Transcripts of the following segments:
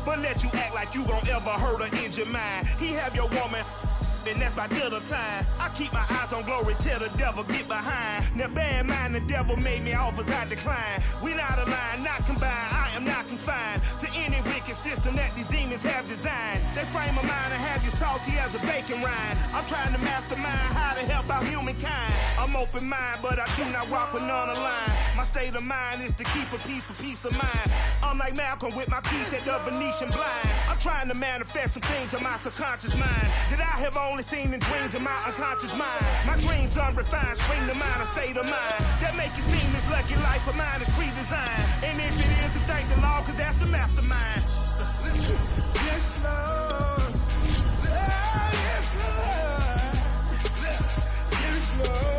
but let you act like you gon' ever hurt or injure mine. He have your woman, and that's by dinner time. I keep my eyes on glory till the devil get behind. Now bear in mind the devil made me offers I decline. We not aligned, not combined, I am not confined to any wicked system that these demons have designed. They frame a mind and have you salty as a bacon rind. I'm trying to mastermind how to help out humankind. I'm open mind, but I do not walk with none aligned. My state of mind is to keep a peace for peace of mind. I'm like Malcolm with my piece at the Venetian blinds. I'm trying to manifest some things in my subconscious mind that I have only seen in dreams in my unconscious mind. My dreams unrefined, spring to mind, a state of mind that make it seem this lucky life of mine is pre-designed. And if it is, then thank the Lord, cause that's the mastermind. Yes, Lord. Yes, Lord. Yes, Lord.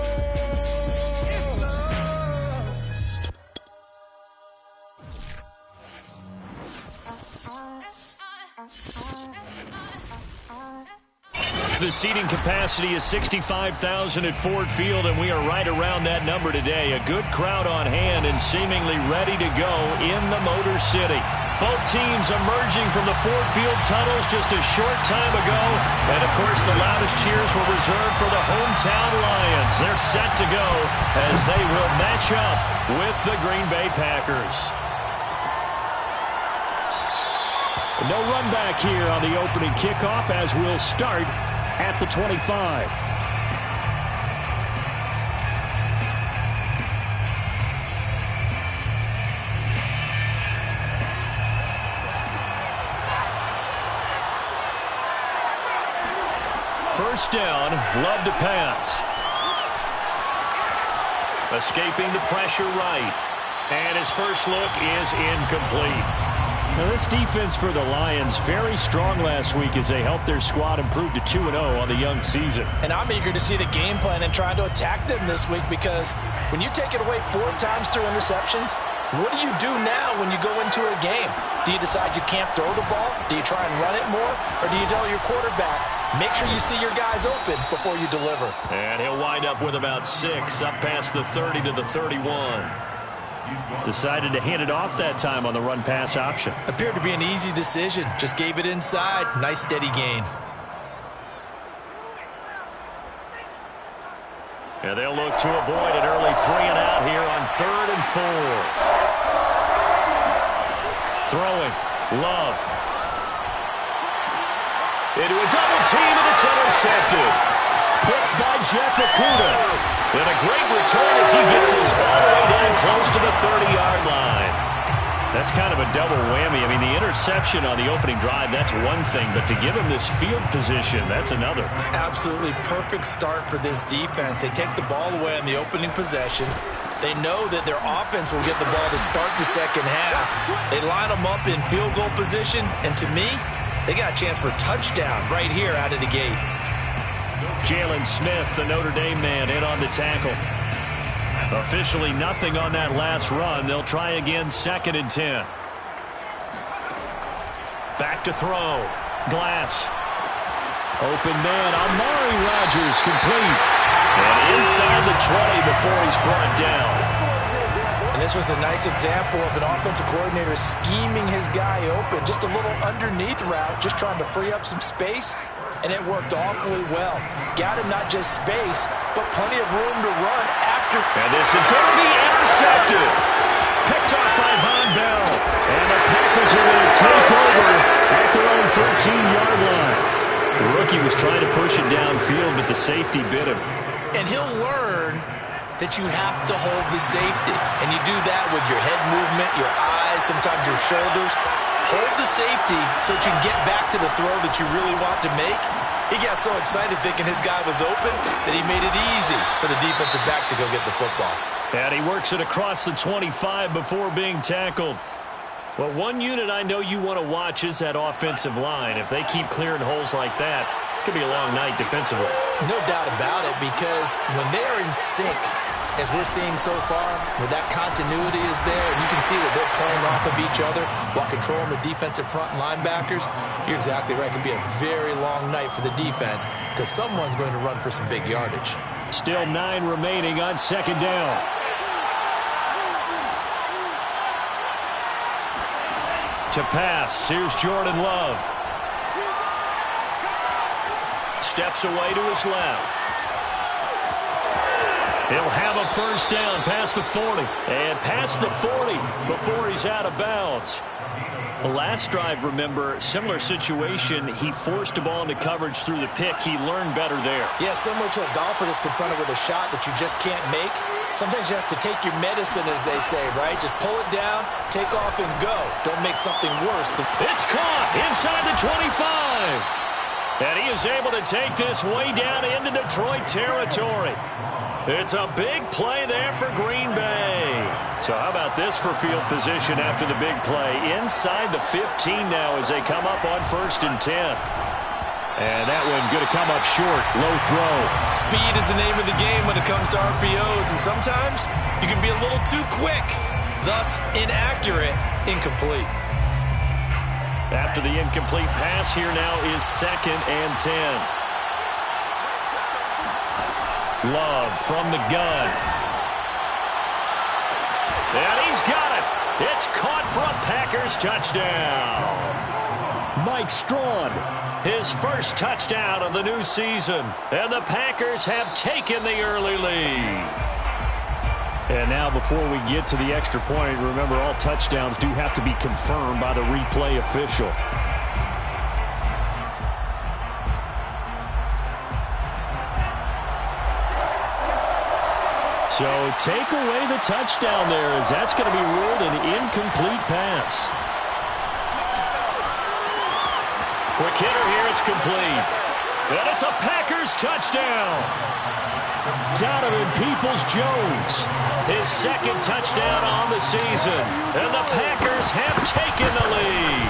The seating capacity is 65,000 at Ford Field, and we are right around that number today. A good crowd on hand and seemingly ready to go in the Motor City. Both teams emerging from the Ford Field tunnels just a short time ago. And, of course, the loudest cheers were reserved for the hometown Lions. They're set to go as they will match up with the Green Bay Packers. No run back here on the opening kickoff as we'll start at the 25. First down, Love to pass. Escaping the pressure right. And his first look is incomplete. Now, this defense for the Lions, very strong last week as they helped their squad improve to 2-0 on the young season. And I'm eager to see the game plan and trying to attack them this week, because when you take it away 4 times through interceptions, what do you do now when you go into a game? Do you decide you can't throw the ball? Do you try and run it more? Or do you tell your quarterback, make sure you see your guys open before you deliver? And he'll wind up with about 6, up past the 30 to the 31. Decided to hand it off that time on the run-pass option. Appeared to be an easy decision. Just gave it inside. Nice steady gain. And they'll look to avoid an early 3 and out here on 3rd and 4. Throwing. Love. Into a double team, and it's intercepted. Picked by Jeff Okudah. And a great return as he gets this all the way down close to the 30-yard line. That's kind of a double whammy. I mean, the interception on the opening drive, that's one thing. But to give him this field position, that's another. Absolutely perfect start for this defense. They take the ball away on the opening possession. They know that their offense will get the ball to start the second half. They line them up in field goal position. And to me, they got a chance for a touchdown right here out of the gate. Jalen Smith, the Notre Dame man, in on the tackle. Officially nothing on that last run. They'll try again, 2nd and 10. Back to throw. Glass. Open man, Amari Rodgers, complete. And inside the 20 before he's brought down. And this was a nice example of an offensive coordinator scheming his guy open. Just a little underneath route, just trying to free up some space. And it worked awfully well. Got him not just space, but plenty of room to run after. And this is going to be intercepted. Picked off by Von Bell. And the Packers are going to take over at their own 13-yard line. The rookie was trying to push it downfield, but the safety bit him. And he'll learn that you have to hold the safety. And you do that with your head movement, your eyes, sometimes your shoulders. Hold the safety so that you can get back to the throw that you really want to make. He got so excited thinking his guy was open that he made it easy for the defensive back to go get the football. And he works it across the 25 before being tackled. Well, one unit I know you want to watch is that offensive line. If they keep clearing holes like that, it could be a long night defensively. No doubt about it, because when they're in sync, as we're seeing so far, where that continuity is there, and you can see that they're playing off of each other while controlling the defensive front linebackers, you're exactly right. It could be a very long night for the defense because someone's going to run for some big yardage. Still 9 remaining on 2nd down. To pass, here's Jordan Love. Steps away to his left. He'll have a first down past the 40. And past the 40 before he's out of bounds. The last drive, remember, similar situation. He forced the ball into coverage through the pick. He learned better there. Yeah, similar to a golfer that's confronted with a shot that you just can't make. Sometimes you have to take your medicine, as they say, right? Just pull it down, take off, and go. Don't make something worse. It's caught inside the 25. And he is able to take this way down into Detroit territory. It's a big play there for Green Bay. So how about this for field position after the big play? Inside the 15 now as they come up on 1st and 10. And that one going to come up short. Low throw. Speed is the name of the game when it comes to RPOs. And sometimes you can be a little too quick. Thus, inaccurate, incomplete. After the incomplete pass, here now is 2nd and 10. Love from the gun. And he's got it. It's caught for a Packers touchdown. Mike Strawn, his first touchdown of the new season. And the Packers have taken the early lead. And now before we get to the extra point, remember all touchdowns do have to be confirmed by the replay official. So take away the touchdown there, as that's going to be ruled an incomplete pass. Quick hitter here, it's complete. And it's a Packers touchdown. Donovan Peoples-Jones, his 2nd touchdown on the season. And the Packers have taken the lead.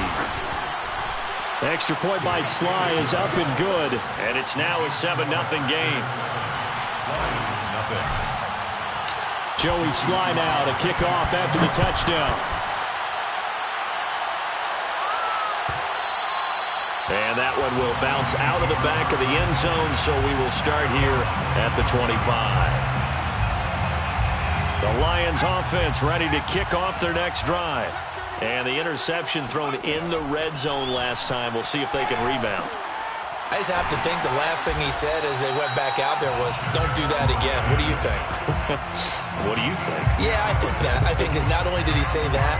Extra point by Sly is up and good. And it's now a 7-0 game. Joey Sly now to kick off after the touchdown. And that one will bounce out of the back of the end zone, so we will start here at the 25. The Lions offense ready to kick off their next drive. And the interception thrown in the red zone last time. We'll see if they can rebound. I just have to think the last thing he said as they went back out there was, don't do that again. What do you think? What do you think? Yeah, I think that. I think that not only did he say that,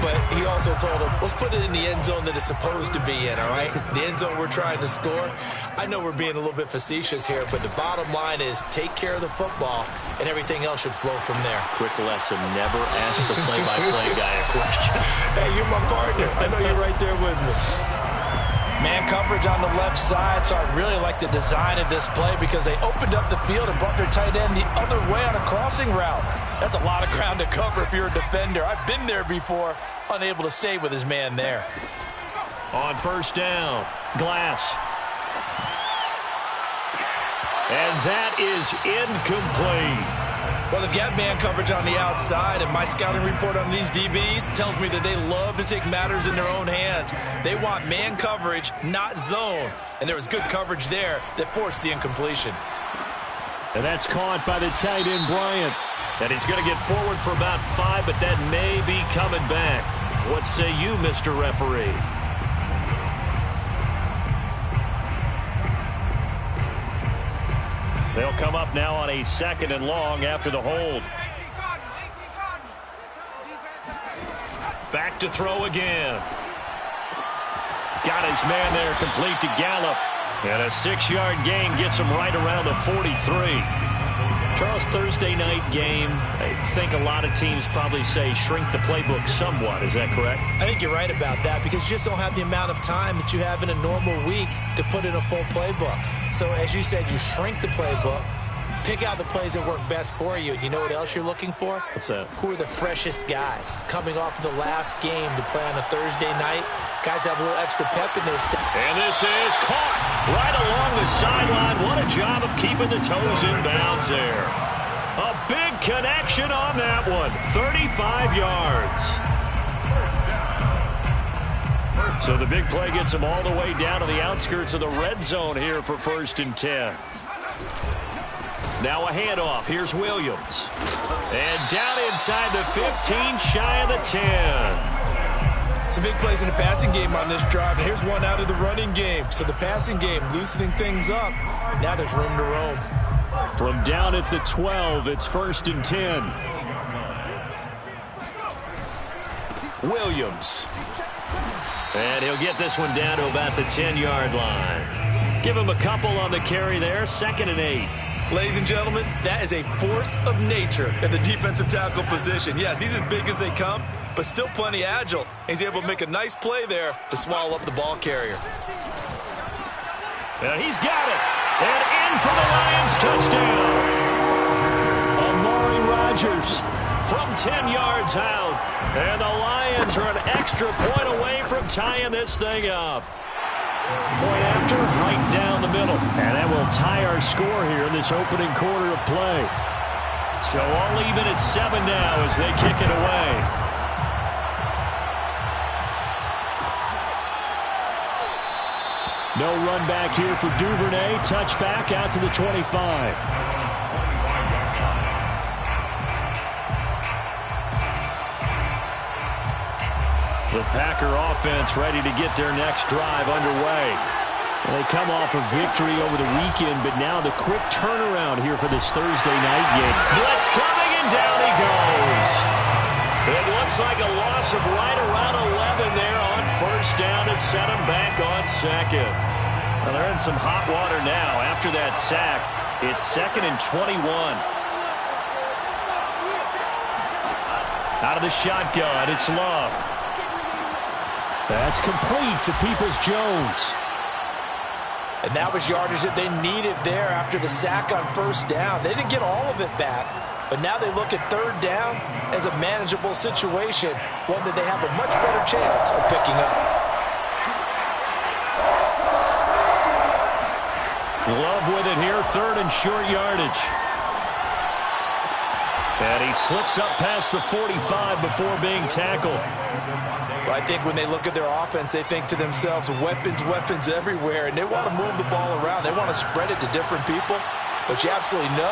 but he also told him, let's put it in the end zone that it's supposed to be in, all right? The end zone we're trying to score. I know we're being a little bit facetious here, but the bottom line is take care of the football, and everything else should flow from there. Quick lesson, never ask the play-by-play guy a question. Hey, you're my partner. I know you're right there with me. Man coverage on the left side, so I really like the design of this play because they opened up the field and brought their tight end the other way on a crossing route. That's a lot of ground to cover if you're a defender. I've been there before, unable to stay with his man there. On 1st down, Glass. And that is incomplete. Well, they've got man coverage on the outside, and my scouting report on these DBs tells me that they love to take matters in their own hands. They want man coverage, not zone. And there was good coverage there that forced the incompletion. And that's caught by the tight end, Bryant. And he's going to get forward for about 5, but that may be coming back. What say you, Mr. Referee? They'll come up now on a 2nd and long after the hold. Back to throw again. Got his man there, complete to Gallup. And a 6-yard gain gets him right around the 43. Charles, Thursday night game, I think a lot of teams probably say shrink the playbook somewhat. Is that correct? I think you're right about that because you just don't have the amount of time that you have in a normal week to put in a full playbook. So as you said, you shrink the playbook, pick out the plays that work best for you. And you know what else you're looking for? What's that? Who are the freshest guys coming off of the last game to play on a Thursday night? Guys have a little extra pep in their step. And this is caught right along the sideline. What a job of keeping the toes in bounds there. A big connection on that one. 35 yards. So the big play gets him all the way down to the outskirts of the red zone here for 1st and 10. Now a handoff. Here's Williams. And down inside the 15, shy of the 10. Some big plays in the passing game on this drive, and here's one out of the running game. So the passing game loosening things up. Now there's room to roam. From down at the 12, it's 1st and 10. Williams. And he'll get this one down to about the 10-yard line. Give him a couple on the carry there, 2nd and 8. Ladies and gentlemen, that is a force of nature at the defensive tackle position. Yes, he's as big as they come, but still plenty agile. He's able to make a nice play there to swallow up the ball carrier. And he's got it. And in for the Lions touchdown. Amari Rodgers from 10 yards out. And the Lions are an extra point away from tying this thing up. Point after, right down the middle. And that will tie our score here in this opening quarter of play. So all even at 7 now as they kick it away. No run back here for Duvernay. Touchback out to the 25. The Packer offense ready to get their next drive underway. They come off a victory over the weekend, but now the quick turnaround here for this Thursday night game. Blitz coming, and down he goes. It looks like a loss of right around 11 there on 1st down to set him back on 2nd. Well, they're in some hot water now. After that sack, it's 2nd and 21. Out of the shotgun, it's Love. That's complete to Peoples-Jones. And that was yardage that they needed there after the sack on 1st down. They didn't get all of it back, but now they look at 3rd down as a manageable situation, one that they have a much better chance of picking up. Love with it here, 3rd and short yardage. And he slips up past the 45 before being tackled. Well, I think when they look at their offense, they think to themselves, weapons, weapons everywhere, and they want to move the ball around. They want to spread it to different people, but you absolutely know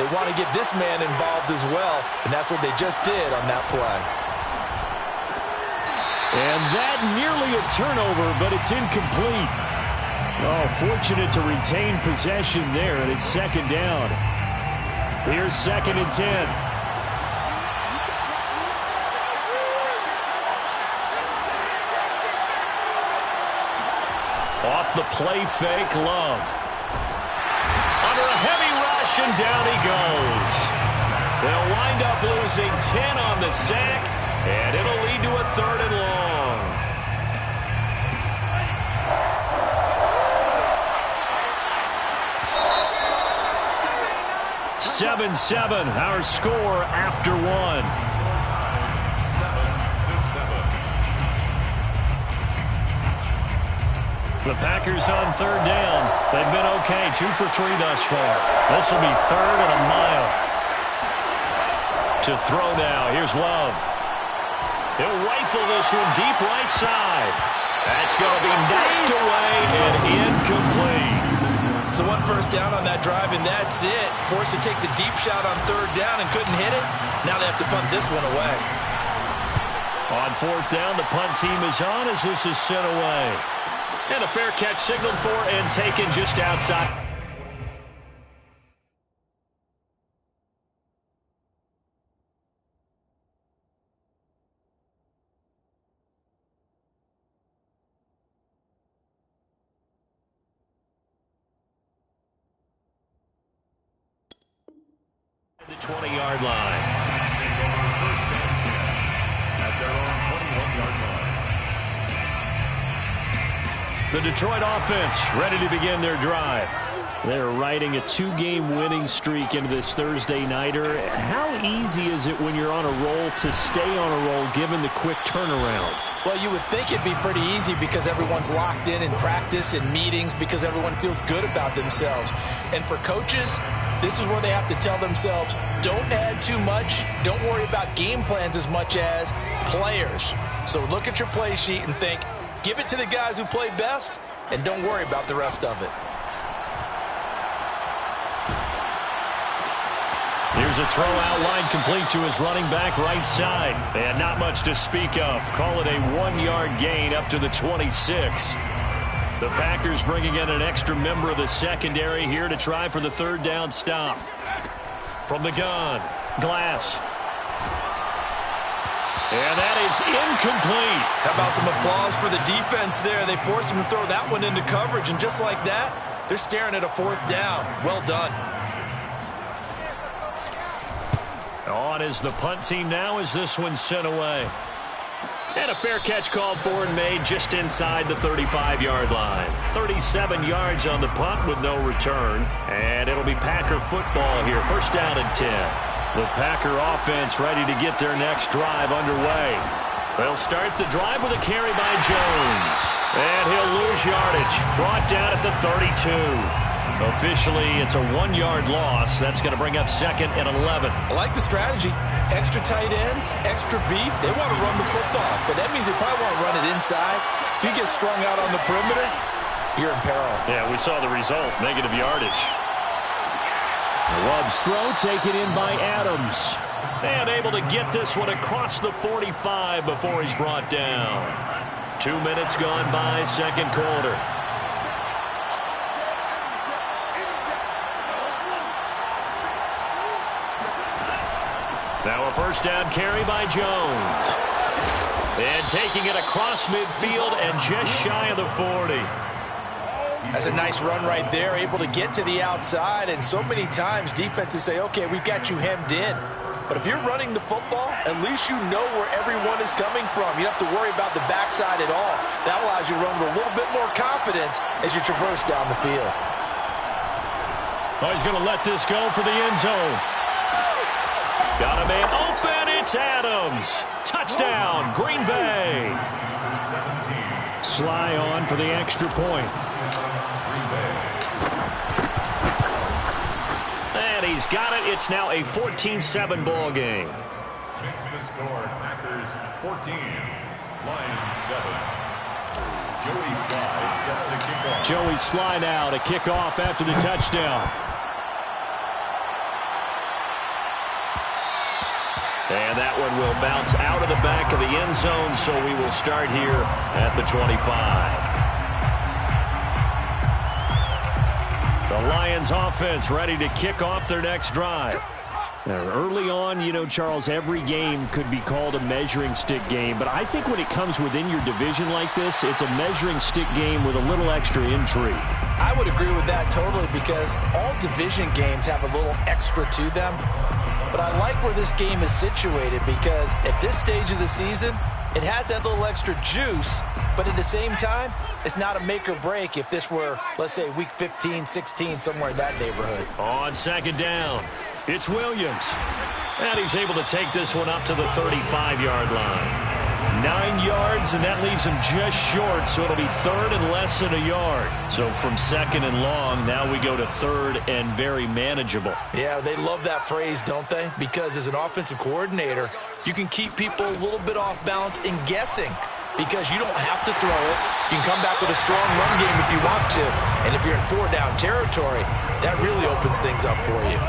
they want to get this man involved as well, and that's what they just did on that play. And that nearly a turnover, but it's incomplete. Oh, fortunate to retain possession there, and it's 2nd down. Here's 2nd and 10. Off the play fake, Love. Under a heavy rush, and down he goes. They'll wind up losing 10 on the sack, and it'll lead to a 3rd and long. 7-7, our score after 1. The Packers on 3rd down. They've been okay, 2 for 3 thus far. This will be 3rd and a mile. To throw now, here's Love. He'll rifle this one deep right side. That's going to be knocked away and incomplete. So 1 first down on that drive, and that's it. Forced to take the deep shot on 3rd down and couldn't hit it. Now they have to punt this one away. On 4th down, the punt team is on as this is sent away. And a fair catch signaled for and taken just outside. The 20-yard line. At their own 21-yard line. The Detroit offense ready to begin their drive. They're riding a 2-game winning streak into this Thursday nighter. How easy is it when you're on a roll to stay on a roll given the quick turnaround? Well, you would think it'd be pretty easy because everyone's locked in practice and meetings because everyone feels good about themselves. And for coaches, this is where they have to tell themselves, don't add too much. Don't worry about game plans as much as players. So look at your play sheet and think, give it to the guys who play best, and don't worry about the rest of it. Here's a throw out wide complete to his running back right side. And not much to speak of. Call it a 1-yard gain up to the 26. The Packers bringing in an extra member of the secondary here to try for the third down stop. From the gun, Glass. And that is incomplete. How about some applause for the defense there? They forced him to throw that one into coverage, and just like that, they're staring at a fourth down. Well done. On is the punt team now as this one's sent away. And a fair catch called for and made just inside the 35-yard line. 37 yards on the punt with no return. And it'll be Packer football here. First down and 10. The Packer offense ready to get their next drive underway. They'll start the drive with a carry by Jones. And he'll lose yardage. Brought down at the 32. Officially, it's a 1-yard loss. That's going to bring up 2nd and 11. I like the strategy. Extra tight ends, extra beef. They want to run the football, but that means they probably want to run it inside. If you get strung out on the perimeter, you're in peril. Yeah, we saw the result. Negative yardage. Love's throw taken in by Adams. And able to get this one across the 45 before he's brought down. 2 minutes gone by, second quarter. Now a first down carry by Jones. And taking it across midfield and just shy of the 40. That's a nice run right there, able to get to the outside. And so many times defenses say, okay, we've got you hemmed in. But if you're running the football, at least you know where everyone is coming from. You don't have to worry about the backside at all. That allows you to run with a little bit more confidence as you traverse down the field. Oh, he's going to let this go for the end zone. Got a man open. It's Adams. Touchdown, Green Bay. Sly on for the extra point. And he's got it. It's now a 14-7 ball game. Makes the score Packers 14, Lions 7. Joey Sly set to kick off. Joey Sly now to kick off after the touchdown. And that one will bounce out of the back of the end zone, so we will start here at the 25. The Lions offense ready to kick off their next drive. Now, early on, you know, Charles, every game could be called a measuring stick game, but I think when it comes within your division like this, it's a measuring stick game with a little extra intrigue. I would agree with that totally, because all division games have a little extra to them. But I like where this game is situated, because at this stage of the season, it has that little extra juice, but at the same time, it's not a make or break if this were, let's say, week 15, 16, somewhere in that neighborhood. On second down, it's Williams. And he's able to take this one up to the 35-yard line. 9 yards, and that leaves him just short, so it'll be third and less than a yard. So from second and long, now we go to third and very manageable. Yeah, they love that phrase, don't they? Because as an offensive coordinator, you can keep people a little bit off balance and guessing, because you don't have to throw it. You can come back with a strong run game if you want to. And if you're in 4-down territory, that really opens things up for you.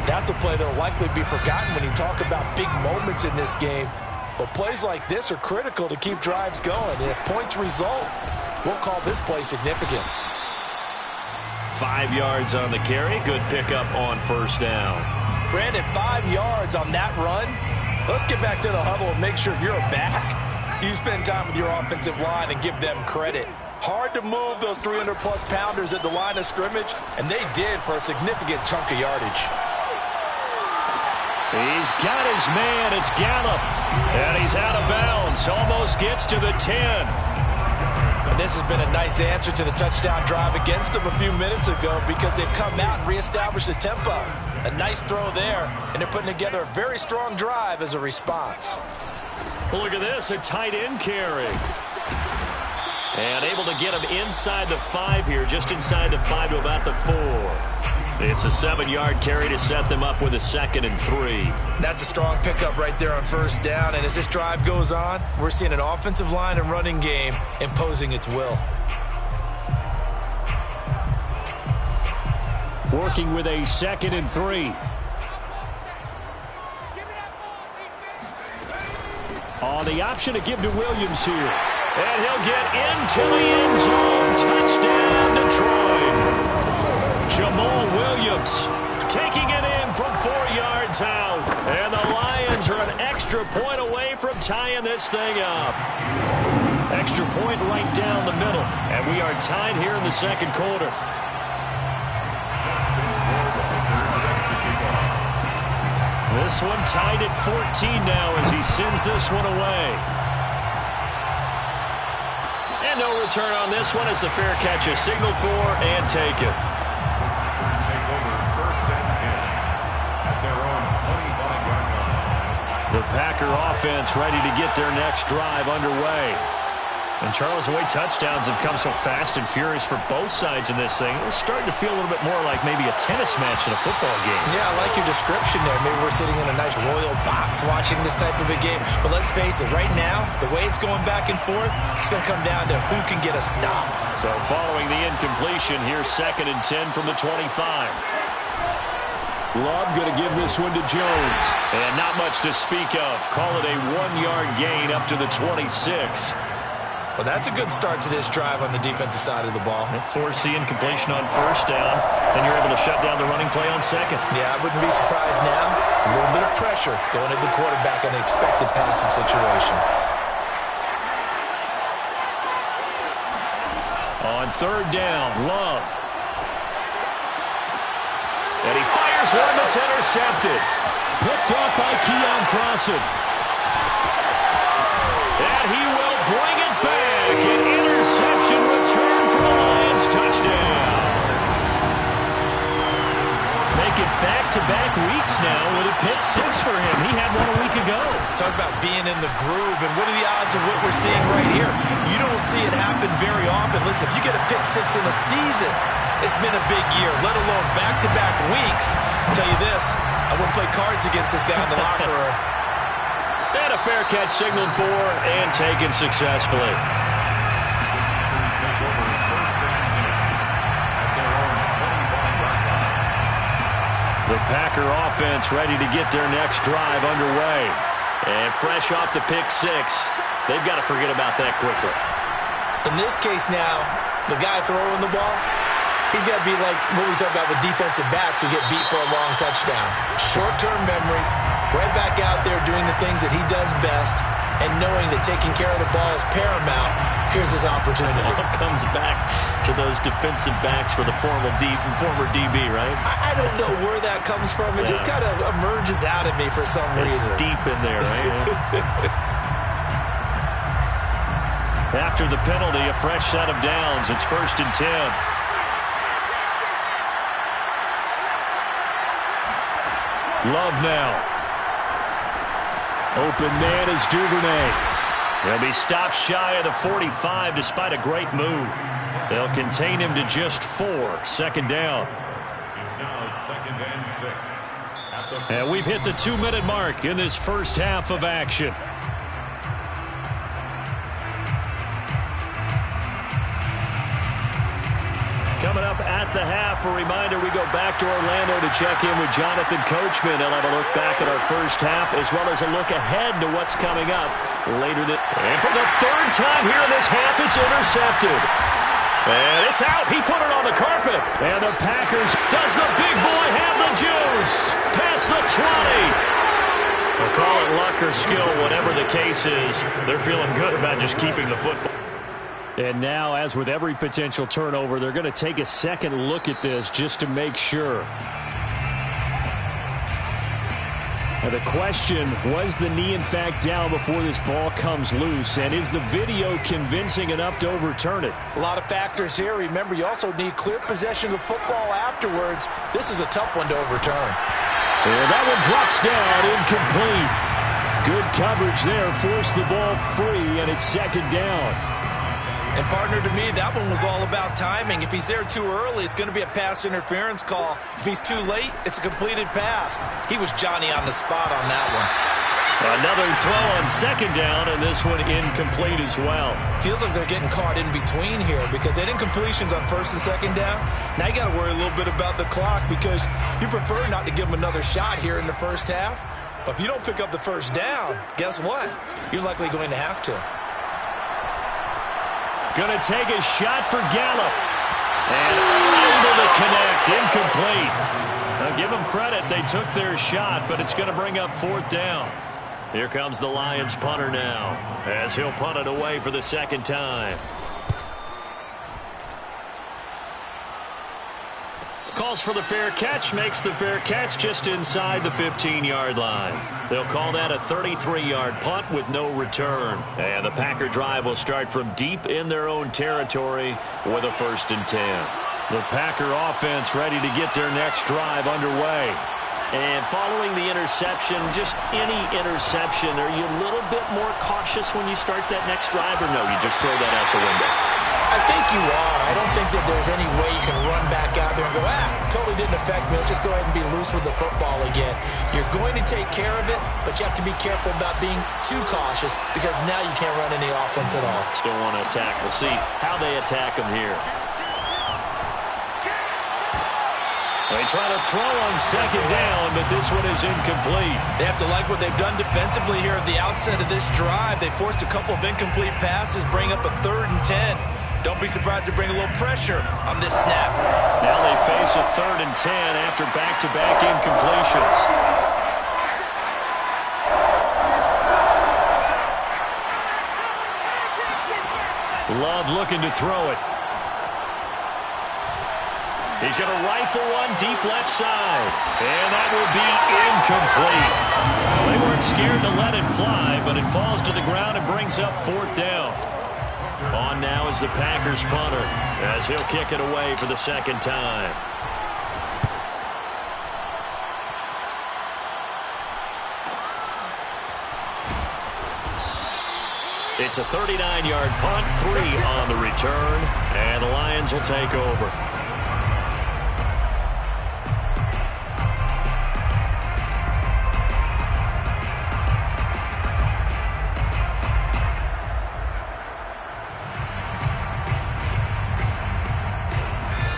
That's a play that will likely be forgotten when you talk about big moments in this game. But plays like this are critical to keep drives going. And if points result, we'll call this play significant. 5 yards on the carry. Good pickup on first down. Brandon, 5 yards on that run. Let's get back to the huddle and make sure you're back. You spend time with your offensive line and give them credit. Hard to move those 300-plus pounders at the line of scrimmage, and they did for a significant chunk of yardage. He's got his man. It's Gallup. And he's out of bounds. Almost gets to the 10. And this has been a nice answer to the touchdown drive against them a few minutes ago, because they've come out and reestablished the tempo. A nice throw there, and they're putting together a very strong drive as a response. Look at this, a tight end carry. And able to get him inside the 5 here, just inside the 5 to about the 4. It's a 7-yard carry to set them up with a 2nd and 3. That's a strong pickup right there on first down. And as this drive goes on, we're seeing an offensive line and running game imposing its will. Working with a 2nd and 3. On the option to give to Williams here. And he'll get into the end zone. Touchdown, Detroit. Jamal Williams taking it in from 4 yards out. And the Lions are an extra point away from tying this thing up. Extra point right down the middle. And we are tied here in the second quarter. This one tied at 14 now as he sends this one away. And no return on this one as the fair catch is signaled for and taken. Take over first and 10 at their own 25-yard line. The Packer offense ready to get their next drive underway. And Charles, the way touchdowns have come so fast and furious for both sides in this thing, it's starting to feel a little bit more like maybe a tennis match in a football game. Yeah, I like your description there. Maybe we're sitting in a nice royal box watching this type of a game. But let's face it, right now, the way it's going back and forth, it's going to come down to who can get a stop. So following the incompletion, here's 2nd and 10 from the 25. Love going to give this one to Jones. And not much to speak of. Call it a 1-yard gain up to the 26. Well, that's a good start to this drive on the defensive side of the ball. Force the incompletion on first down. Then you're able to shut down the running play on second. Yeah, I wouldn't be surprised now. A little bit of pressure going at the quarterback in an expected passing situation. On 3rd down, Love. And he fires one that's intercepted. Picked off by Keon Crossan. And he will bring it back. An interception return for the Lions. Touchdown. Make it back-to-back weeks now with a pick 6 for him. He had one a week ago. Talk about being in the groove, and what are the odds of what we're seeing right here? You don't see it happen very often. Listen, if you get a pick 6 in a season, it's been a big year, let alone back-to-back weeks. I'll tell you this, I wouldn't play cards against this guy in the locker room. And a fair catch signaled for and taken successfully. The Packer offense ready to get their next drive underway. And fresh off the pick 6, they've got to forget about that quickly. In this case now, the guy throwing the ball, he's got to be like what we talk about with defensive backs who get beat for a long touchdown. Short-term memory, right back out there doing the things that he does best, and knowing that taking care of the ball is paramount. Here's his opportunity. It all comes back to those defensive backs for the former DB, right? I don't know where that comes from. It just kind of emerges out of me for some reason. It's deep in there, right? After the penalty, a fresh set of downs. It's 1st and 10. Love now. Open man is Duvernay. He'll be stopped shy of the 45 despite a great move. They'll contain him to just 4. 2nd down. It's now 2nd and 6. And we've hit the 2-minute mark in this first half of action. Coming up at the half, a reminder, we go back to Orlando to check in with Jonathan Coachman. He'll have a look back at our first half as well as a look ahead to what's coming up later. And for the 3rd time here in this half, it's intercepted. And it's out. He put it on the carpet. And the Packers. Does the big boy have the juice? Past the 20. We'll call it luck or skill, whatever the case is. They're feeling good about just keeping the football. And now, as with every potential turnover, they're going to take a second look at this just to make sure. Now the question, was the knee in fact down before this ball comes loose? And is the video convincing enough to overturn it? A lot of factors here. Remember, you also need clear possession of the football afterwards. This is a tough one to overturn. And that one drops down, incomplete. Good coverage there, forced the ball free, and it's 2nd down. And, partner, to me, that one was all about timing. If he's there too early, it's going to be a pass interference call. If he's too late, it's a completed pass. He was Johnny on the spot on that one. Another throw on 2nd down, and this one incomplete as well. Feels like they're getting caught in between here because they had incompletions on 1st and 2nd down. Now you got to worry a little bit about the clock because you prefer not to give them another shot here in the first half. If you don't pick up the first down, guess what? You're likely going to have to. Going to take a shot for Gallup. And able to connect. Incomplete. Now give them credit. They took their shot, but it's going to bring up 4th down. Here comes the Lions punter now, as he'll punt it away for the 2nd time. Calls for the fair catch, makes the fair catch just inside the 15-yard line. They'll call that a 33-yard punt with no return. And the Packer drive will start from deep in their own territory with a 1st and 10. The Packer offense ready to get their next drive underway. And following the interception, just any interception, are you a little bit more cautious when you start that next drive, or no, you just throw that out the window? I think you are. I don't think that there's any way you can run back out there and go, totally didn't affect me. Let's just go ahead and be loose with the football again. You're going to take care of it, but you have to be careful about being too cautious because now you can't run any offense at all. Still want to attack. We'll see how they attack them here. They try to throw on 2nd down, but this one is incomplete. They have to like what they've done defensively here at the outset of this drive. They forced a couple of incomplete passes, bring up a 3rd and 10. Don't be surprised to bring a little pressure on this snap. Now they face a 3rd and 10 after back-to-back incompletions. Love looking to throw it. He's going to rifle one deep left side. And that will be incomplete. They weren't scared to let it fly, but it falls to the ground and brings up 4th down. On now is the Packers punter, as he'll kick it away for the 2nd time. It's a 39-yard punt, 3 on the return, and the Lions will take over.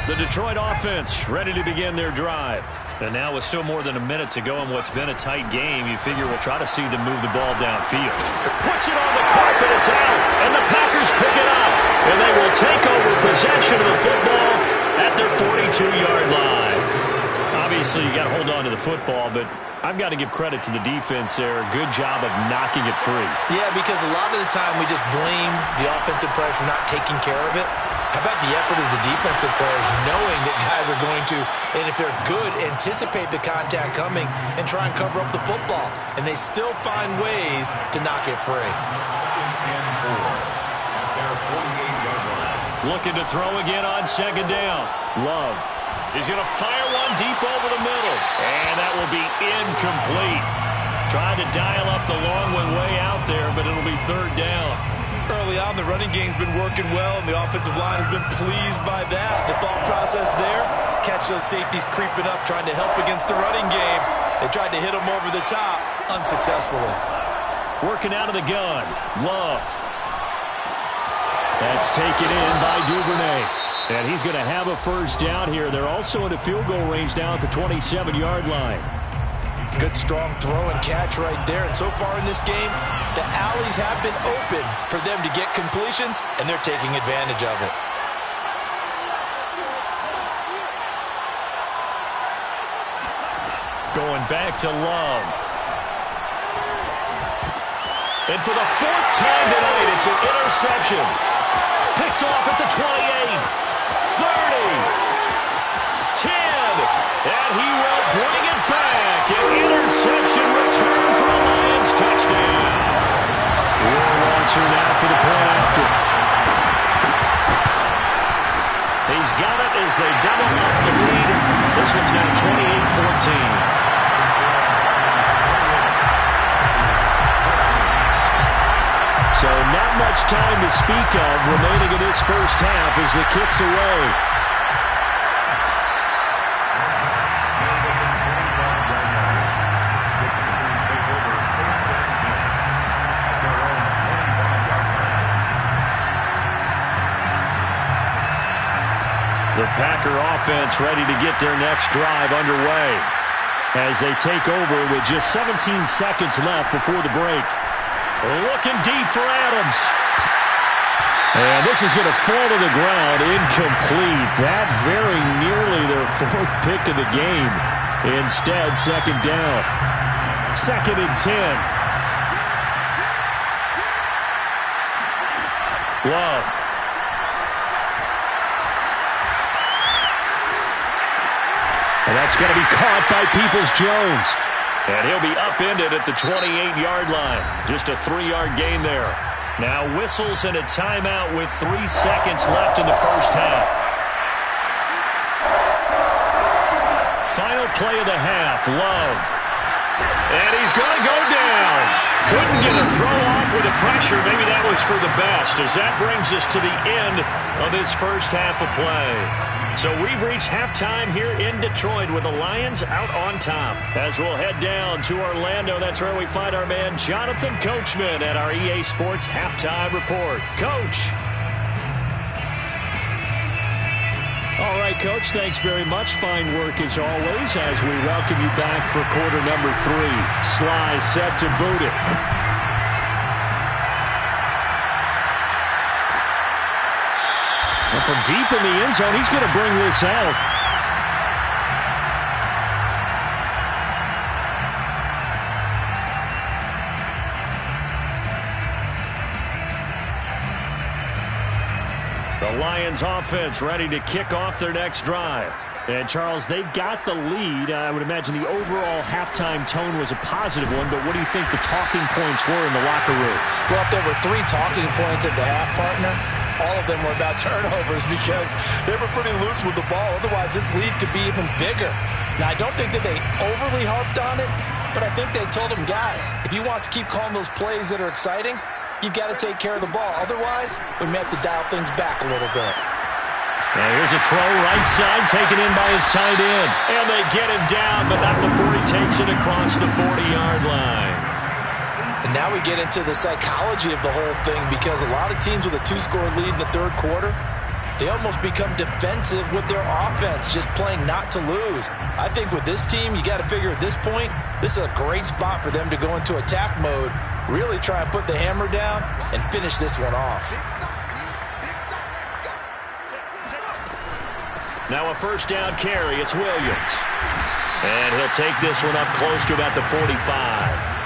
The Detroit offense ready to begin their drive. And now with still more than a minute to go in what's been a tight game, you figure we'll try to see them move the ball downfield. Puts it on the carpet, it's out, and the Packers pick it up. And they will take over possession of the football at their 42-yard line. Obviously, you got to hold on to the football, but I've got to give credit to the defense there. Good job of knocking it free. Yeah, because a lot of the time we just blame the offensive players for not taking care of it. How about the effort of the defensive players knowing that guys are going to, and if they're good, anticipate the contact coming and try and cover up the football. And they still find ways to knock it free. Looking to throw again on 2nd down. Love. He's going to fire one deep over the middle. And that will be incomplete. Tried to dial up the long one way out there, but it'll be 3rd down. Early on, the running game's been working well, and the offensive line has been pleased by that. The thought process there, catch those safeties creeping up, trying to help against the running game. They tried to hit them over the top, unsuccessfully. Working out of the gun. Love. That's taken in by Duvernay. And he's going to have a 1st down here. They're also in a field goal range now at the 27-yard line. Good, strong throw and catch right there. And so far in this game, the alleys have been open for them to get completions, and they're taking advantage of it. Going back to Love. And for the 4th time tonight, it's an interception. Picked off at the 28, 30, 10, and he will bring it back. An interception return for a Lions touchdown. Will Wasser now for the point after. He's got it as they double up the lead. This one's now 28-14. So not much time to speak of remaining in this 1st half as the kick's away. The Packer offense ready to get their next drive underway. as they take over with just 17 seconds left before the break. Looking deep for Adams. And this is going to fall to the ground incomplete. That very nearly their fourth pick of the game. Instead, second down. 2nd and 10. Love. And that's going to be caught by Peoples-Jones. And he'll be upended at the 28-yard line. Just a 3-yard gain there. Now whistles and a timeout with 3 seconds left in the first half. Final play of the half, Love. And he's going to go down. Couldn't get a throw off with the pressure. Maybe that was for the best, as that brings us to the end of this first half of play. So we've reached halftime here in Detroit with the Lions out on top. As we'll head down to Orlando, that's where we find our man Jonathan Coachman at our EA Sports Halftime Report. Coach. All right, Coach, thanks very much. Fine work as always as we welcome you back for quarter number 3. Sly set to boot it. And from deep in the end zone, he's going to bring this out. The Lions offense ready to kick off their next drive. And, Charles, they've got the lead. I would imagine the overall halftime tone was a positive one, but what do you think the talking points were in the locker room? Well, if there were 3 talking points at the half, partner, all of them were about turnovers because they were pretty loose with the ball. Otherwise, this lead could be even bigger. Now, I don't think that they overly harped on it, but I think they told them, guys, if you want to keep calling those plays that are exciting, you've got to take care of the ball. Otherwise, we may have to dial things back a little bit. And here's a throw right side, taken in by his tight end. And they get him down, but not before he takes it across the 40-yard line. And now we get into the psychology of the whole thing because a lot of teams with a 2-score lead in the third quarter, they almost become defensive with their offense, just playing not to lose. I think with this team, you got to figure at this point, this is a great spot for them to go into attack mode, really try and put the hammer down and finish this one off. Now a first down carry, it's Williams. And he'll take this one up close to about the 45.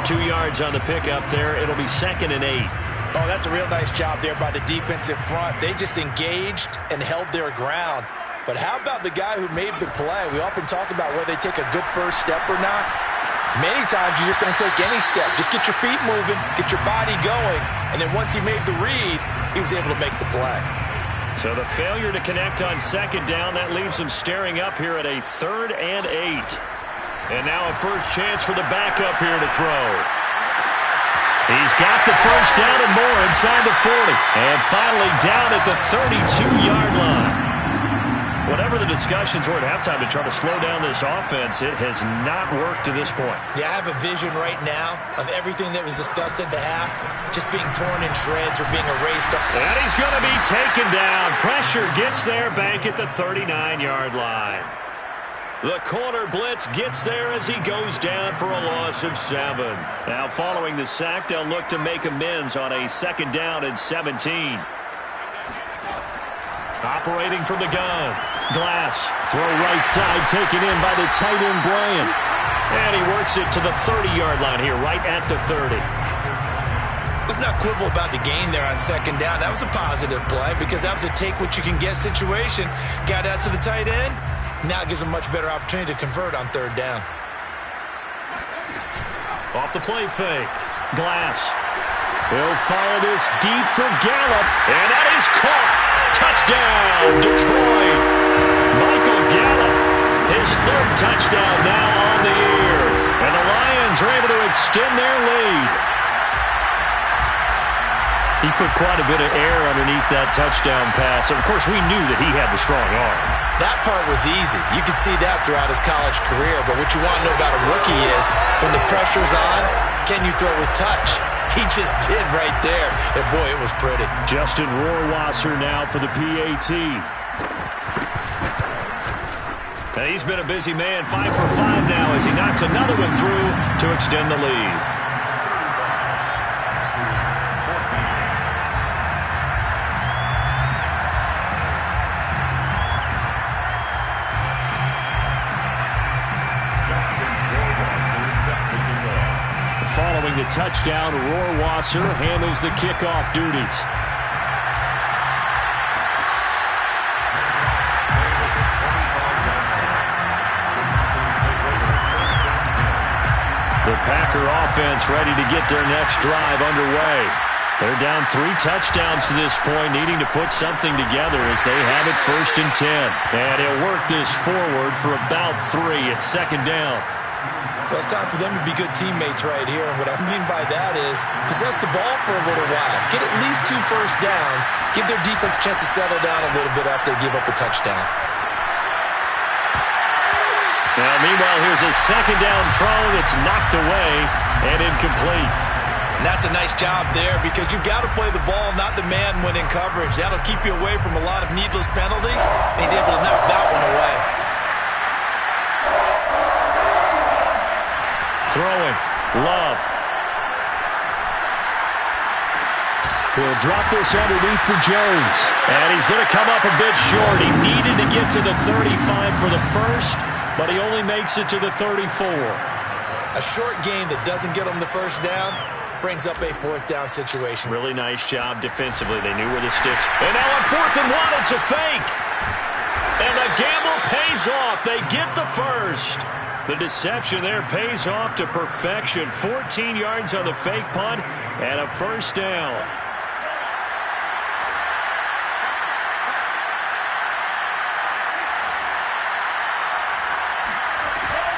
2 yards on the pickup there. It'll be 2nd and 8. Oh, that's a real nice job there by the defense in front. They just engaged and held their ground. But how about the guy who made the play? We often talk about whether they take a good first step or not. Many times you just don't take any step. Just get your feet moving, get your body going, and then once he made the read, he was able to make the play. So the failure to connect on 2nd down, that leaves him staring up here at a 3rd and 8. And now a first chance for the backup here to throw. He's got the first down and more inside the 40. And finally down at the 32-yard line. Whatever the discussions were at halftime to try to slow down this offense, it has not worked to this point. Yeah, I have a vision right now of everything that was discussed at the half just being torn in shreds or being erased. And he's going to be taken down. Pressure gets there back at the 39-yard line. The corner blitz gets there as he goes down for a loss of 7. Now following the sack, they'll look to make amends on a 2nd down and 17. Operating from the gun. Glass. Throw right side taken in by the tight end Bryant. And he works it to the 30-yard line here, right at the 30. Let's not quibble about the gain there on 2nd down. That was a positive play because that was a take-what-you-can-get situation. Got out to the tight end. Now it gives him a much better opportunity to convert on 3rd down. Off the play fake. Glass. He'll fire this deep for Gallup. And that is caught. Touchdown, Detroit. Michael Gallup, his 3rd touchdown now on the year. And the Lions are able to extend their lead. He put quite a bit of air underneath that touchdown pass. Of course, we knew that he had the strong arm. That part was easy. You could see that throughout his college career. But what you want to know about a rookie is when the pressure's on, can you throw with touch? He just did right there. And, boy, it was pretty. Justin Rohrwasser now for the PAT. And he's been a busy man, 5 for 5 now as he knocks another one through to extend the lead. Following the touchdown, Rohrwasser handles the kickoff duties. The Packer offense ready to get their next drive underway. They're down 3 touchdowns to this point, needing to put something together as they have it 1st and 10. And he'll work this forward for about 3 at 2nd down. Well, it's time for them to be good teammates right here. And what I mean by that is possess the ball for a little while. Get at least 2 first downs. Give their defense a chance to settle down a little bit after they give up a touchdown. Now, meanwhile, here's a 2nd down throw that's knocked away and incomplete. And that's a nice job there because you've got to play the ball, not the man when in coverage. That'll keep you away from a lot of needless penalties. And he's able to knock that one away. Throwing, Love. He'll drop this underneath for Jones. And he's going to come up a bit short. He needed to get to the 35 for the first, but he only makes it to the 34. A short gain that doesn't get him the first down brings up a 4th down situation. Really nice job defensively. They knew where the sticks. And now on 4th and 1, it's a fake. And the gamble pays off. They get the first. The deception there pays off to perfection. 14 yards on the fake punt and a 1st down.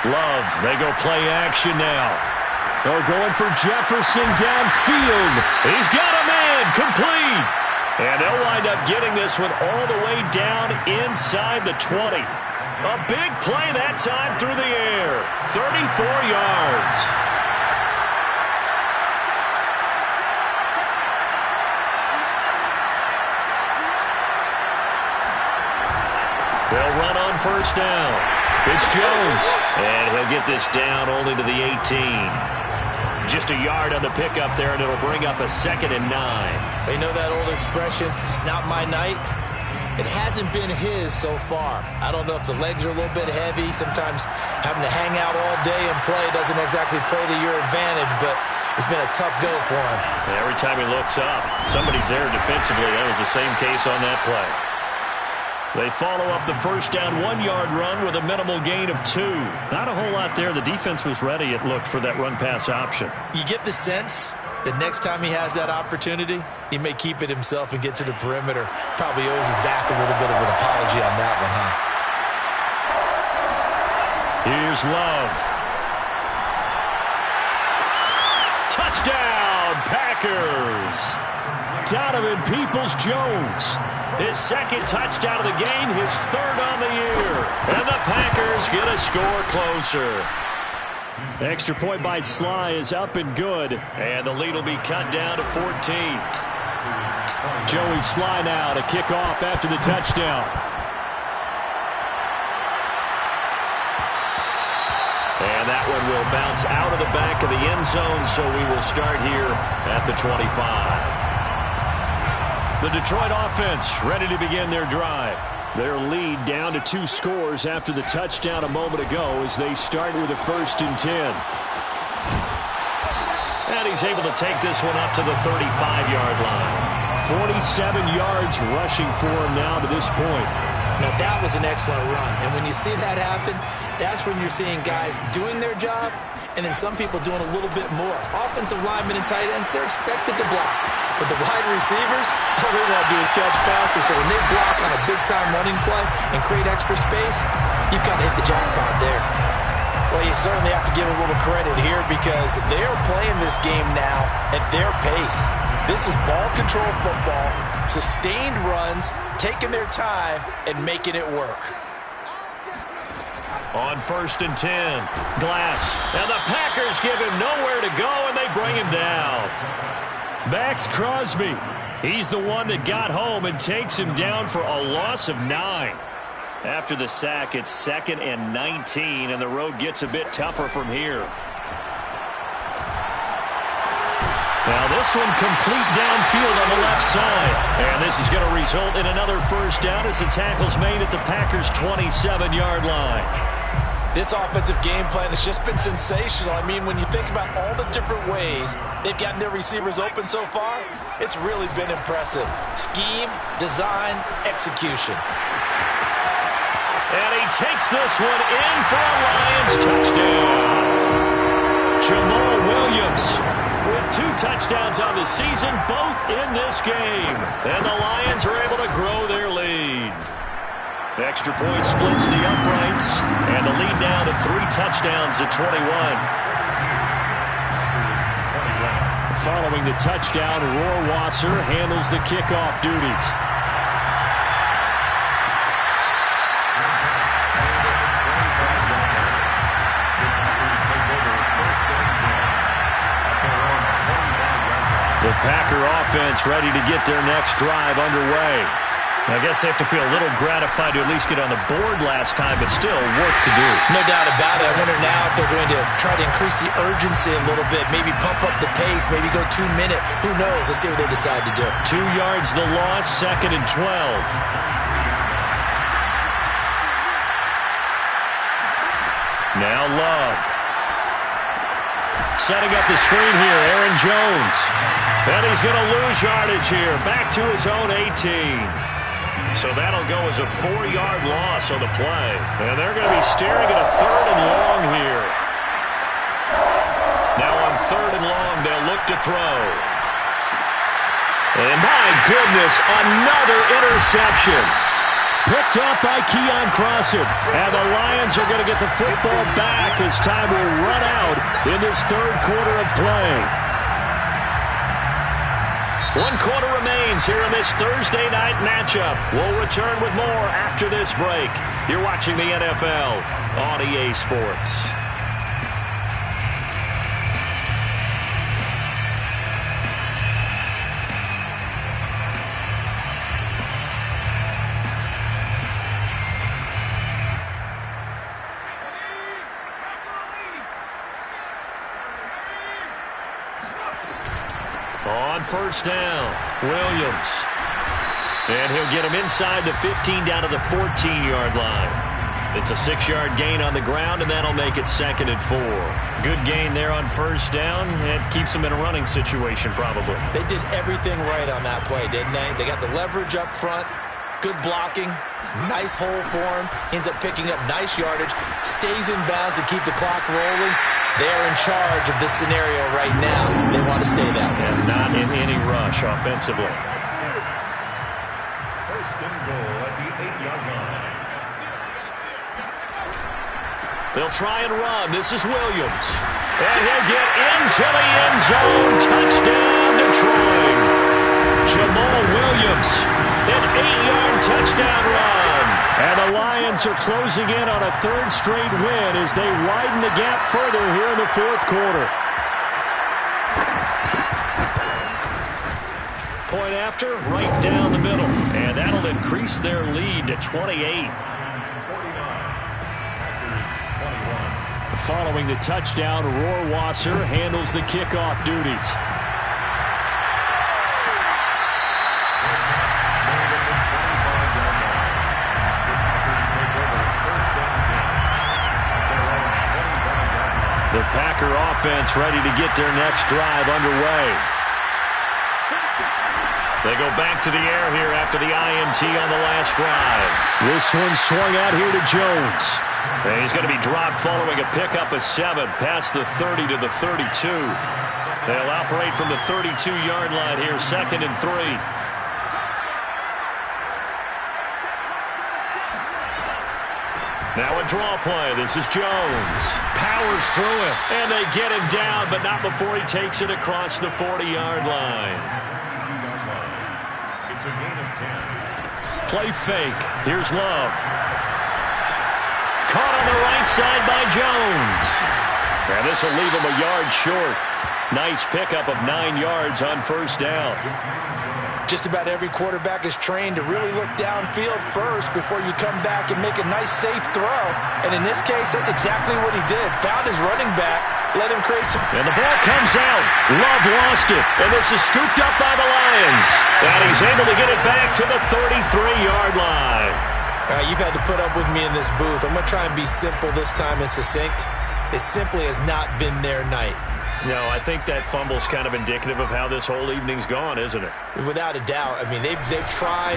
Love, they go play action now. They're going for Jefferson downfield. He's got a man, complete. And they'll wind up getting this one all the way down inside the 20. A big play that time through the air. 34 yards. They'll run on 1st down. It's Jones. And he'll get this down only to the 18. Just a yard on the pickup there, and it'll bring up a 2nd and 9. You know that old expression, it's not my night? It hasn't been his so far. I don't know if the legs are a little bit heavy. Sometimes having to hang out all day and play doesn't exactly play to your advantage, but it's been a tough go for him. And every time he looks up, somebody's there defensively. That was the same case on that play. They follow up the 1st down 1-yard run with a minimal gain of 2. Not a whole lot there. The defense was ready, it looked, for that run-pass option. You get the sense that next time he has that opportunity, he may keep it himself and get to the perimeter. Probably owes his back a little bit of an apology on that one, huh? Here's Love. Touchdown, Packers! Donovan Peoples-Jones. His 2nd touchdown of the game, his 3rd on the year. And the Packers get a score closer. Extra point by Sly is up and good. And the lead will be cut down to 14. Joey Sly now to kick off after the touchdown. And that one will bounce out of the back of the end zone, so we will start here at the 25. The Detroit offense ready to begin their drive. Their lead down to 2 scores after the touchdown a moment ago as they start with a 1st and 10. And he's able to take this one up to the 35-yard line. 47 yards rushing for him now to this point. Now, that was an excellent run. And when you see that happen, that's when you're seeing guys doing their job and then some people doing a little bit more. Offensive linemen and tight ends, they're expected to block. But the wide receivers, all they want to do is catch passes. So when they block on a big-time running play and create extra space, you've got to hit the jackpot there. Well, you certainly have to give a little credit here because they're playing this game now at their pace. This is ball control football, sustained runs, taking their time, and making it work. On 1st and 10, Glass. And the Packers give him nowhere to go, and they bring him down. Max Crosby. He's the one that got home and takes him down for a loss of 9. After the sack, it's 2nd and 19, and the road gets a bit tougher from here. Now this one complete downfield on the left side. And this is going to result in another first down as the tackle's made at the Packers' 27-yard line. This offensive game plan has just been sensational. I mean, when you think about all the different ways they've gotten their receivers open so far, it's really been impressive. Scheme, design, execution. And he takes this one in for a Lions touchdown. Jamal Williams with 2 touchdowns on the season, both in this game. And the Lions are able to grow their lead. The extra point splits the uprights, and the lead down to 3 touchdowns at 21. Following the touchdown, Rohrwasser handles the kickoff duties. The Packer offense ready to get their next drive underway. I guess they have to feel a little gratified to at least get on the board last time, but still work to do. No doubt about it. I wonder now if they're going to try to increase the urgency a little bit, maybe pump up the pace, maybe go 2-minute. Who knows? Let's see what they decide to do. 2 yards the loss, 2nd and 12. Now Love. Setting up the screen here, Aaron Jones. And he's going to lose yardage here, back to his own 18. So that'll go as a 4-yard loss on the play. And they're going to be staring at a 3rd and long here. Now on 3rd and long, they'll look to throw. And my goodness, another interception. Picked up by Keon Crossan. And the Lions are going to get the football back as time will run out in this 3rd quarter of play. 1 quarter remains here in this Thursday night matchup. We'll return with more after this break. You're watching the NFL on EA Sports. On first down, Williams. And he'll get him inside the 15 down to the 14-yard line. It's a 6-yard gain on the ground, and that'll make it 2nd and 4. Good gain there on first down. It keeps him in a running situation, probably. They did everything right on that play, didn't they? They got the leverage up front, good blocking, nice hole for him, ends up picking up nice yardage, stays in bounds to keep the clock rolling. They're in charge of this scenario right now. They want to stay that way. And not in any rush offensively. 1st and goal at the 8-yard line. They'll try and run. This is Williams. And he'll get into the end zone. Touchdown, Detroit. Jamal Williams, an 8-yard touchdown run. And the Lions are closing in on a 3rd straight win as they widen the gap further here in the 4th quarter. Point after, right down the middle. And that'll increase their lead to 28. Following the touchdown, Rohrwasser handles the kickoff duties. The Packer offense ready to get their next drive underway. They go back to the air here after the INT on the last drive. This one swung out here to Jones. And he's going to be dropped following a pickup of 7 past the 30 to the 32. They'll operate from the 32-yard line here, 2nd and 3. Now a draw play. This is Jones. Powers through him. And they get him down, but not before he takes it across the 40-yard line. It's a gain of 10. Play fake. Here's Love. Caught on the right side by Jones. And this will leave him a yard short. Nice pickup of 9 yards on first down. Just about every quarterback is trained to really look downfield first before you come back and make a nice, safe throw. And in this case, that's exactly what he did. Found his running back, let him create some... And the ball comes out. Love lost it. And this is scooped up by the Lions. And he's able to get it back to the 33-yard line. All right, you've had to put up with me in this booth. I'm going to try and be simple this time and succinct. It simply has not been their night. No, I think that fumble's kind of indicative of how this whole evening's gone, isn't it? Without a doubt. I mean, they've tried,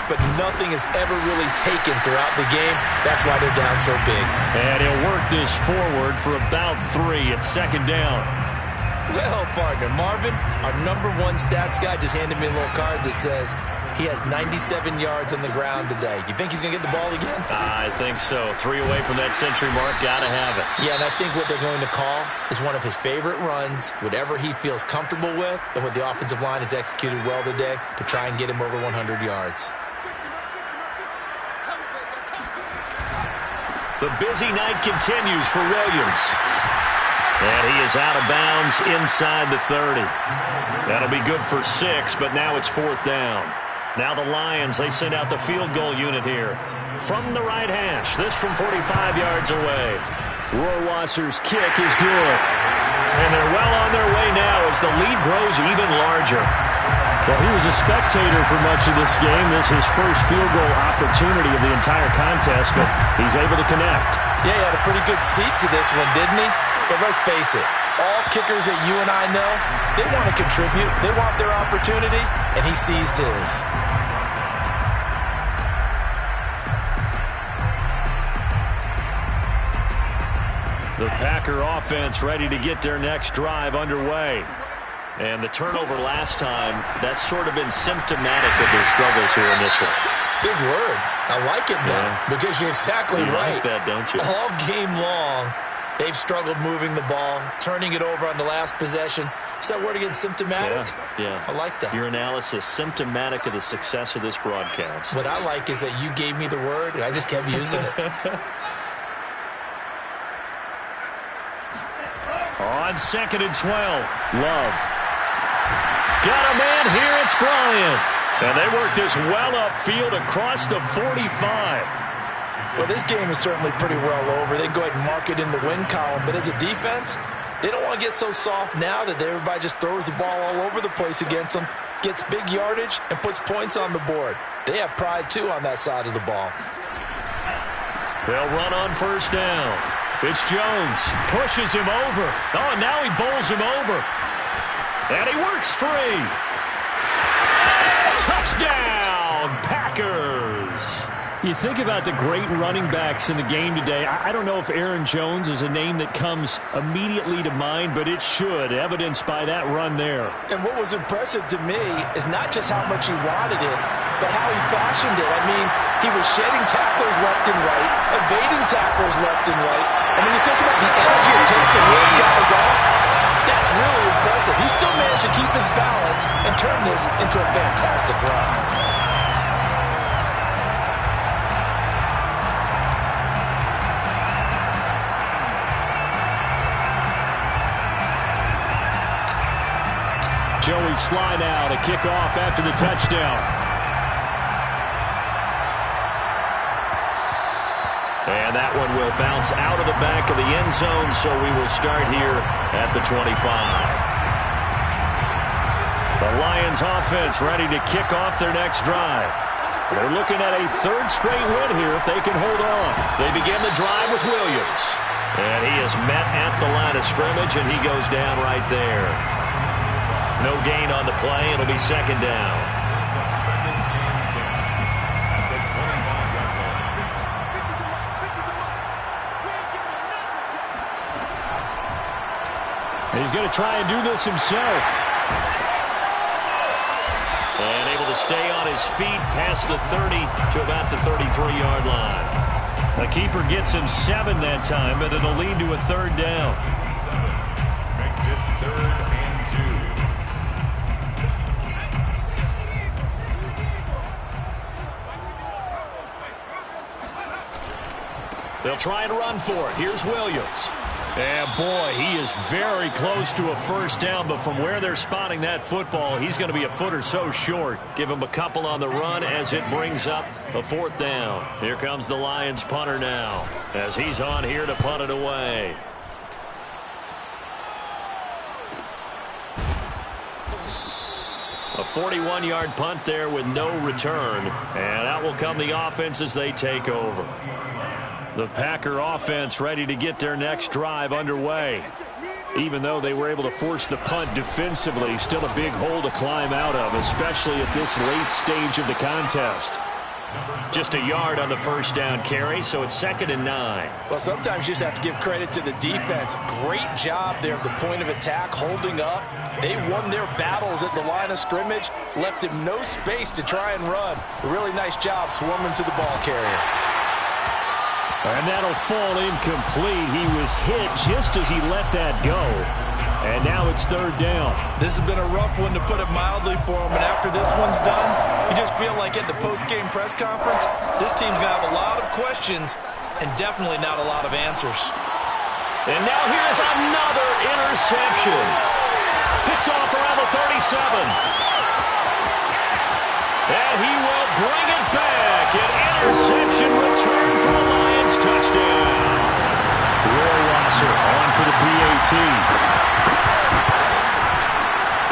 but nothing has ever really taken throughout the game. That's why they're down so big. And he'll work this forward for about 3 at second down. Well, partner, Marvin, our #1 stats guy just handed me a little card that says he has 97 yards on the ground today. You think he's going to get the ball again? I think so. 3 away from that century mark. Got to have it. Yeah, and I think what they're going to call is one of his favorite runs, whatever he feels comfortable with, and what the offensive line has executed well today to try and get him over 100 yards. The busy night continues for Williams. And he is out of bounds inside the 30. That'll be good for 6, but now it's 4th down. Now the Lions, they send out the field goal unit here. From the right hash, this from 45 yards away. Rohrwasser's kick is good. And they're well on their way now as the lead grows even larger. Well, he was a spectator for much of this game. This is his first field goal opportunity of the entire contest, but he's able to connect. Yeah, he had a pretty good seat to this one, didn't he? But let's face it, all kickers that you and I know, they want to contribute. They want their opportunity, and he seized his. The Packer offense ready to get their next drive underway. And the turnover last time, that's sort of been symptomatic of their struggles here in this one. Big word. I like it, though, because you're exactly right. You like that, don't you? All game long, they've struggled moving the ball, turning it over on the last possession. Is that word again, symptomatic? Yeah. I like that. Your analysis, symptomatic of the success of this broadcast. What I like is that you gave me the word, and I just kept using it. On 2nd and 12, Love. Got a man here, it's Bryant. And they work this well upfield across the 45. Well, this game is certainly pretty well over. They can go ahead and mark it in the win column. But as a defense, they don't want to get so soft now that everybody just throws the ball all over the place against them, gets big yardage, and puts points on the board. They have pride, too, on that side of the ball. They'll run on 1st down. It's Jones. Pushes him over. Oh, and now he bowls him over. And he works free. Touchdown, Packers. You think about the great running backs in the game today. I don't know if Aaron Jones is a name that comes immediately to mind, but it should, evidenced by that run there. And what was impressive to me is not just how much he wanted it, but how he fashioned it. I mean, he was shedding tacklers left and right, evading tacklers left and right. And when you think about the energy it takes to work guys off, that's really impressive. He still managed to keep his balance and turn this into a fantastic run. Joey slide out, a kickoff after the touchdown. And that one will bounce out of the back of the end zone, so we will start here at the 25. The Lions offense ready to kick off their next drive. They're looking at a 3rd straight win here if they can hold on. They begin the drive with Williams. And he is met at the line of scrimmage, and he goes down right there. No gain on the play. It'll be 2nd down. He's going to try and do this himself. And able to stay on his feet past the 30 to about the 33-yard line. The keeper gets him 7 that time, but it'll lead to a 3rd down. Makes it 3rd and 2. They'll try and run for it. Here's Williams. And boy, he is very close to a first down, but from where they're spotting that football, he's going to be a foot or so short. Give him a couple on the run as it brings up a fourth down. Here comes the Lions punter now as he's on here to punt it away. A 41-yard punt there with no return, and out will come the offense as they take over. The Packer offense ready to get their next drive underway. Even though they were able to force the punt defensively, still a big hole to climb out of, especially at this late stage of the contest. Just a yard on the first down carry, so it's 2nd and 9. Well, sometimes you just have to give credit to the defense. Great job there at the point of attack, holding up. They won their battles at the line of scrimmage, left him no space to try and run. A really nice job swarming to the ball carrier. And that'll fall incomplete. He was hit just as he let that go. And now it's 3rd down. This has been a rough one, to put it mildly, for him. And after this one's done, you just feel like at the post-game press conference, this team's going to have a lot of questions and definitely not a lot of answers. And now here's another interception. Picked off around the 37. And he will bring it back. An interception return for the Lions. Touchdown. Roy Wasser on for the PAT.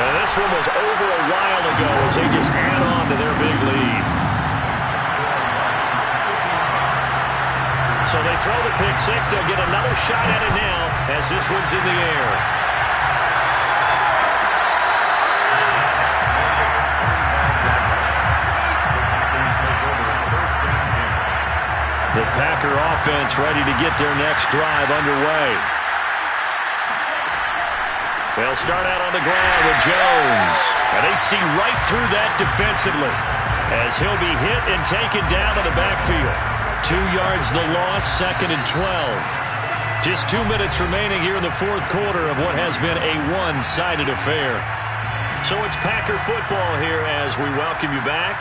And this one was over a while ago as they just add on to their big lead. So they throw the pick six. They'll get another shot at it now as this one's in the air. The Packer offense ready to get their next drive underway. They'll start out on the ground with Jones. And they see right through that defensively as he'll be hit and taken down to the backfield. 2 yards the loss, 2nd and 12. Just 2 minutes remaining here in the fourth quarter of what has been a one-sided affair. So it's Packer football here as we welcome you back.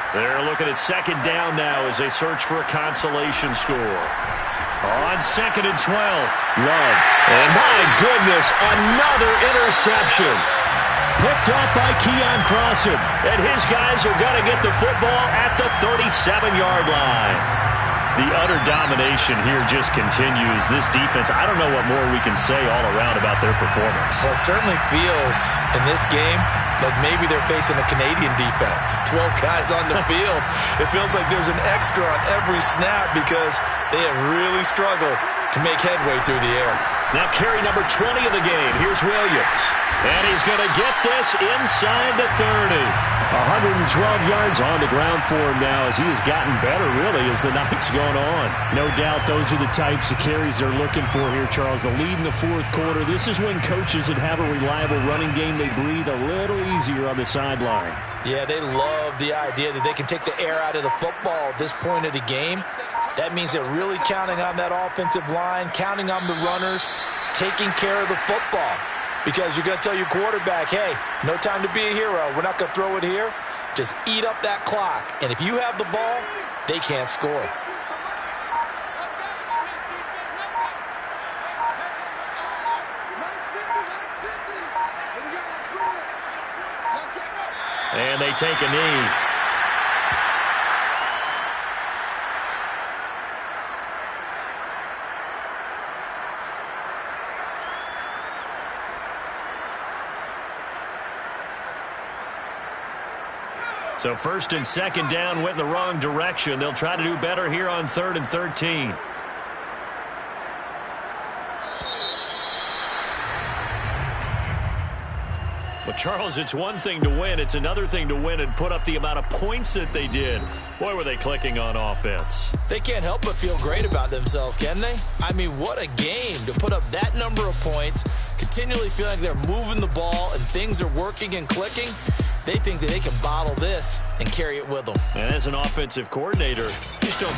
They're looking at 2nd down now as they search for a consolation score. On 2nd and 12, Love. And my goodness, another interception. Picked off by Keon Crossan. And his guys are going to get the football at the 37-yard line. The utter domination here just continues. This defense, I don't know what more we can say all around about their performance. Well, it certainly feels in this game like maybe they're facing a Canadian defense. 12 guys on the field. It feels like there's an extra on every snap because they have really struggled to make headway through the air. Now carry number 20 of the game. Here's Williams. And he's going to get this inside the 30. 112 yards on the ground for him now as he has gotten better, really, as the night's gone on. No doubt those are the types of carries they're looking for here, Charles. The lead in the fourth quarter. This is when coaches that have a reliable running game, they breathe a little easier on the sideline. Yeah, they love the idea that they can take the air out of the football at this point of the game. That means they're really counting on that offensive line, counting on the runners, taking care of the football. Because you're going to tell your quarterback, hey, no time to be a hero. We're not going to throw it here. Just eat up that clock. And if you have the ball, they can't score. And they take a knee. So 1st and 2nd down went in the wrong direction. They'll try to do better here on 3rd and 13. Well, Charles, it's one thing to win. It's another thing to win and put up the amount of points that they did. Boy, were they clicking on offense. They can't help but feel great about themselves, can they? I mean, what a game to put up that number of points, continually feeling like they're moving the ball and things are working and clicking. They think that they can bottle this and carry it with them. And as an offensive coordinator, you just don't think